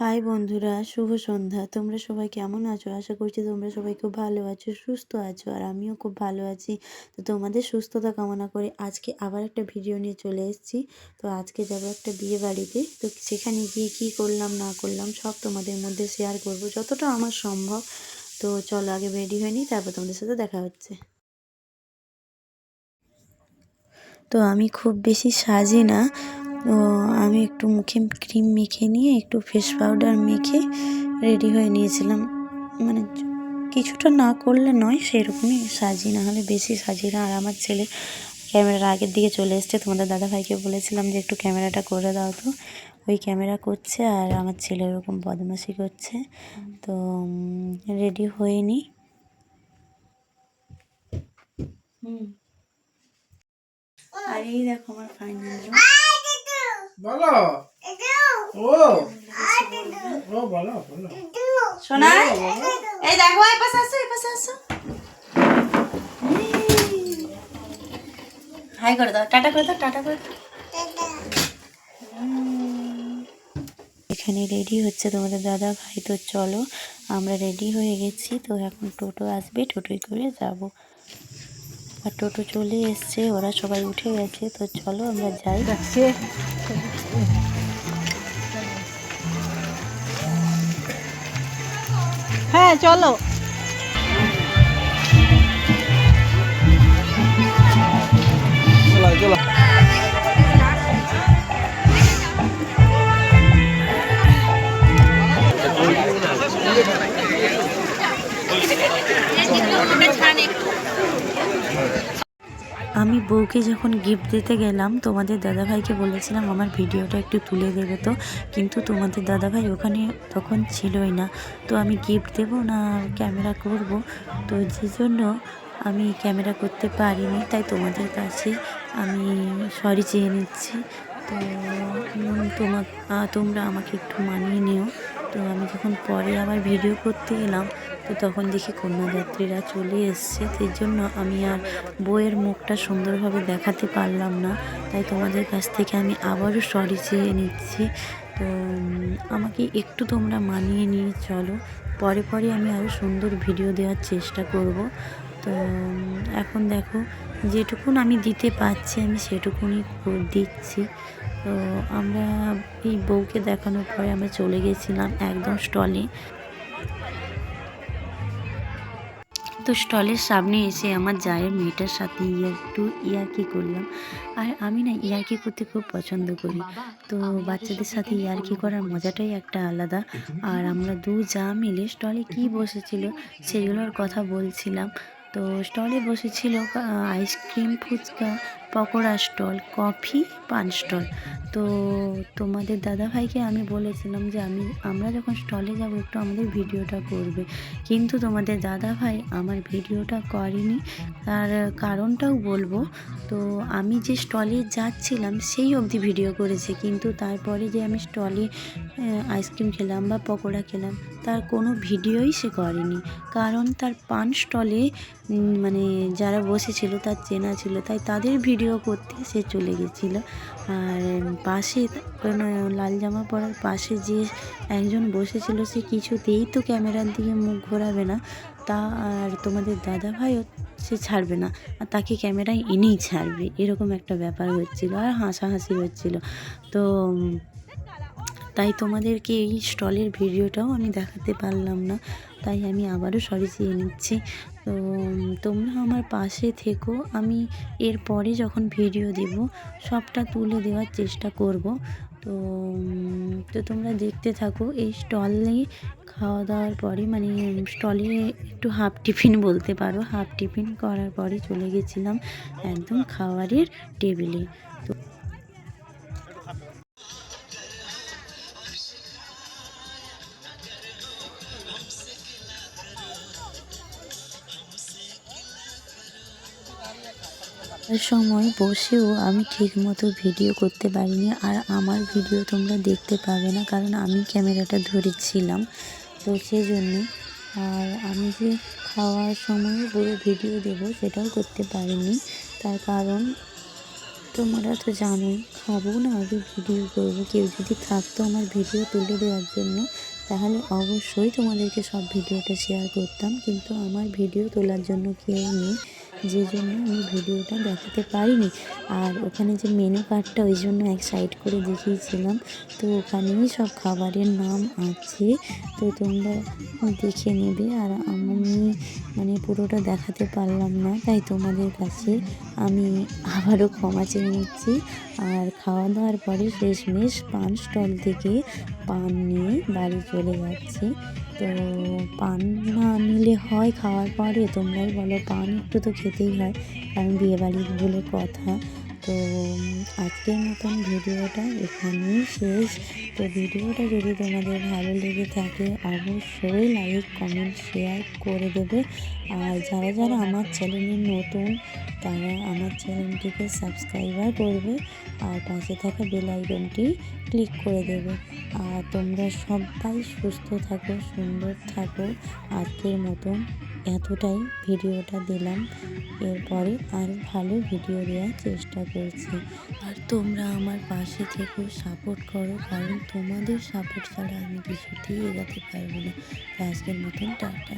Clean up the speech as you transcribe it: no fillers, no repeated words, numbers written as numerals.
High বন্ধুরা, শুভ সন্ধ্যা। তোমরা সবাই কেমন আছো? আশা করছি তোমরা সবাই খুব ভালো আছো, সুস্থ আছো, আর আমিও খুব ভালো আছি। তো তোমাদের সুস্থতা কামনা করে আজকে আবার একটা ভিডিও নিয়ে চলে এসেছি। তো আজকে যাবো একটা বিয়ে বাড়িতে। তো সেখানে গিয়ে কী করলাম না করলাম সব তোমাদের মধ্যে শেয়ার করব যতটা আমার সম্ভব। তো চলো আগে রেডি হয়ে নিই, তারপর তোমাদের সাথে দেখা হচ্ছে। তো আমি খুব বেশি সাজি না। তো আমি একটু মুখে ক্রিম মেখে নিয়ে একটু ফেস পাউডার মেখে রেডি হয়ে নিয়েছিলাম। মানে কিছুটা না করলে নয়, সেরকমই সাজি, না হলে বেশি সাজি না। আর আমার ছেলে ক্যামেরার আগের দিকে চলে এসছে। তোমাদের দাদাভাইকে বলেছিলাম যে একটু ক্যামেরাটা করে দাও, তো ওই ক্যামেরা করছে আর আমার ছেলে ওরকম বদমাশি করছে। তো রেডি হয়ে নিই। আর এই দেখো আমার ফাইনাল লুক। বলো ও ও বলো বলো সোনা, এই দেখো এই পাশে আসো, এই পাশে আসো। হাই করে দাও, টাটা করে দাও, টাটা করে দাও। এখানে রেডি হচ্ছে তোমাদের দাদা ভাই। তো চলো আমরা রেডি হয়ে গেছি। তো এখন টোটো আসবে, টোটোয় করে যাব। আর টোটো চলে এসছে, ওরা সবাই উঠে গেছে। তো চলো আমরা যাই। হ্যাঁ চলো। আমি বউকে যখন গিফট দিতে গেলাম, তোমাদের দাদাভাইকে বলেছিলাম আমার ভিডিওটা একটু তুলে দেবে। তো কিন্তু তোমাদের দাদাভাই ওখানে তখন ছিলই না। তো আমি গিফট দেবো না ক্যামেরা করব, তো যে জন্য আমি ক্যামেরা করতে পারিনি। তাই তোমাদের কাছে আমি সরি চেয়ে নিচ্ছি। তো তোমরা আমাকে একটু মানিয়ে নিও। তো আমি যখন পরে আবার ভিডিও করতে এলাম, তো তখন দেখি কন্যাযাত্রীরা চলে এসছে। সেই জন্য আমি আর বউয়ের মুখটা সুন্দরভাবে দেখাতে পারলাম না। তাই তোমাদের কাছ থেকে আমি আবারও সরি চেয়ে নিচ্ছি। তো আমাকে একটু তোমরা মানিয়ে নিয়ে চলো। পরে পরে আমি আরও সুন্দর ভিডিও দেওয়ার চেষ্টা করব। তো এখন দেখো যেটুকুন আমি দিতে পারছি আমি সেটুকুনই দিচ্ছি। তো আমরা এই বউকে দেখানোর পরে আমরা চলে গেছিলাম একদম স্টলে। তো স্টলের সামনে এসে আমার জায়ের মেয়েটার সাথে একটু ইয়ার্কি করলাম। আর আমি না ইয়ার্কি করতে খুব পছন্দ করি। তো বাচ্চাদের সাথে ইয়ার্কি করার মজাটাই একটা আলাদা। আর আমরা দু যা মিলে স্টলে কি বসেছিল সেগুলোর কথা বলছিলাম। তো স্টলে বসেছিল ice cream, phuchka, pakora stall, coffee, paan stall. তো তোমাদের দাদাভাইকে আমি বলেছিলাম যে আমরা যখন স্টলে যাব একটু আমাদের ভিডিওটা করবে, কিন্তু তোমাদের দাদাভাই আমার ভিডিওটা করেনি। তার কারণটাও বলবো। তো আমি যে স্টলে যাচ্ছিলাম সেই অবধি ভিডিও করেছে, কিন্তু তারপরে যে আমি স্টলে আইসক্রিম খেলাম বা পকোড়া খেলাম তার কোনো ভিডিওই সে করেনি। কারণ তার পান স্টলে মানে যারা বসেছিল তার চেনা ছিল, তাই তাদের ভিডিও করতে সে চলে গেছিলো। আর পাশে লাল জামা পরার পাশে যে একজন বসেছিল সে কিছুতেই তো ক্যামেরার দিকে মুখ ঘোরাবে না। তা আর তোমাদের দাদাভাইও সে ছাড়বে না, আর তাকে ক্যামেরায় এনেই ছাড়বে, এরকম একটা ব্যাপার হচ্ছিলো। আর হাসাহাসি হচ্ছিলো। তো তাই তোমাদেরকে এই স্টলের ভিডিওটাও আমি দেখাতে পারলাম না। তাই আমি আবারও সরি চেয়ে নিচ্ছি। তো তোমরা আমার পাশে থেকো। আমি এরপরে যখন ভিডিও দেব সবটা তুলে দেওয়ার চেষ্টা করব। তো তোমরা দেখতে থাকো। এই স্টলে খাওয়া দাওয়ার পরে মানে স্টলে একটু হাফ টিফিন বলতে পারো, হাফ টিফিন করার পরে চলে গেছিলাম একদম খাবারের টেবিলে। তো সময় বসেও আমি ঠিকমতো ভিডিও করতে পারিনি। আর আমার ভিডিও তোমরা দেখতে পাবে না, কারণ আমি ক্যামেরাটা ধরেছিলাম, তো সেজন্য। আর আমি যে খাওয়ার সময় পুরো ভিডিও দেবো সেটাও করতে পারিনি। তার কারণ তোমরা তো জানোই খাবো না আগে ভিডিও করবো। কেউ যদি থাকতো আমার ভিডিও তুলে দেওয়ার জন্য তাহলে অবশ্যই তোমাদেরকে সব ভিডিওটা শেয়ার করতাম, কিন্তু আমার ভিডিও তোলার জন্য কেউ নেই, যে জন্য আমি ভিডিওটা দেখাতে পারিনি। আর ওখানে যে মেনু কার্ডটা ওই জন্য এক সাইড করে দেখিয়েছিলাম, তো ওখানেই সব খাবারের নাম আছে, তো তোমরা দেখে নেবে। আর আমি মানে পুরোটা দেখাতে পারলাম না, তাই তোমাদের কাছে আমি আবারও ক্ষমা চেয়ে নিচ্ছি। আর খাওয়া দাওয়ার পরে শেষমেশ পান স্টল থেকে পান নিয়ে বাড়ি চলে যাচ্ছি। তো পান না নিলে হয় খাওয়ার পরে? তোমরাই বলো, পান একটু তো খেতেই হয়, কারণ বিয়েবাড়ির বলে কথা। তো আজকের মতন ভিডিওটা এখানেই শেষ। তো ভিডিওটা যদি তোমাদের ভালো লেগে থাকে অবশ্যই লাইক কমেন্ট শেয়ার করে দেবে। আর যারা যারা আমার চ্যানেলে নতুন তারা আমার চ্যানেলটিকে সাবস্ক্রাইবার করবে আর পাশে থাকা বেল আইকনটি ক্লিক করে দেবে। আর তোমরা সবাই সুস্থ থাকো, সুন্দর থাকো। আজকের মতন এতটাই ভিডিওটা দিলাম, এরপরে আরও ভালো ভিডিও দেওয়ার চেষ্টা করছি। আর তোমরা আমার পাশে থেকে সাপোর্ট করো, কারণ তোমাদের সাপোর্ট ছাড়া আমি কিছুতেই এগোতে পারবো না। আজকের মতন টাটা।